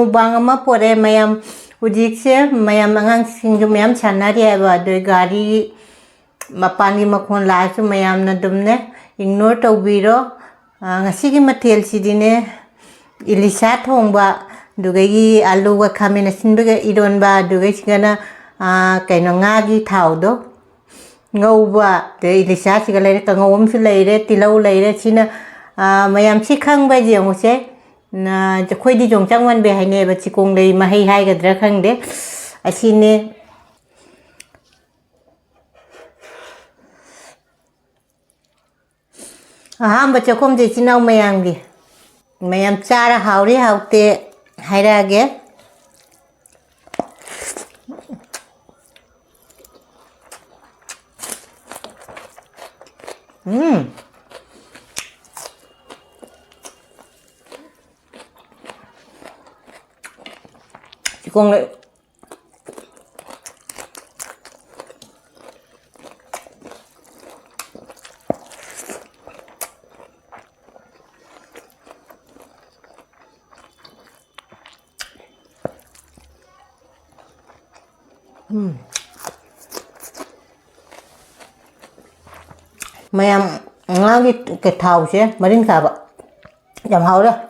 mukbang ꯑꯃ ꯄꯣꯔꯛꯑꯦ ꯃꯌꯥꯝ ꯍꯧꯖꯤꯛꯁꯦ ꯃꯌꯥꯝ ꯑꯉꯥꯡꯁꯤꯡꯁꯨ ꯃꯌꯥꯝ ꯁꯥꯟꯅꯔꯤ ꯍꯥꯏꯕ ꯑꯗꯨ ꯒꯥꯔꯤ ꯃꯄꯥꯟꯒꯤ ꯃꯈꯣꯟ ꯂꯥꯛꯑꯁꯨ ꯃꯌꯥꯝꯅ ꯑꯗꯨꯝꯅꯦ ꯏꯒꯅꯣꯔ ꯇꯧꯕꯤꯔꯣ ꯉꯁꯤꯒꯤ ꯃꯊꯦꯜꯁꯤꯗꯤꯅꯦ ꯏꯂꯤꯁꯥ ꯊꯣꯡꯕ ꯑꯗꯨꯒꯩꯒꯤ ꯑꯂꯨꯒ ꯈꯥꯃꯦꯟ ꯑꯁꯤꯟꯕꯒ ꯏꯔꯣꯟꯕ ꯑꯗꯨꯒꯩꯁꯤꯒꯅ ꯀꯩꯅꯣ ꯉꯥꯒꯤ ꯊꯥꯎꯗꯣ ngầu để đi xa chỉ lấy cái ngầu ấm xí lấy đấy tì lâu lấy đấy xin mà em xí khăng bây giờ một xe cho khơi đi trồng trăng văn về hay nè và chỉ cùng đây mà hay hay cái đó khăng đấy xin nè mà cho không thì xin đâu mày em cha ra hào đi hào tệ hay ra ghé chỉ còn lại mày em ngang cái thau chứ mà đinh cả vậy giảm hậu đó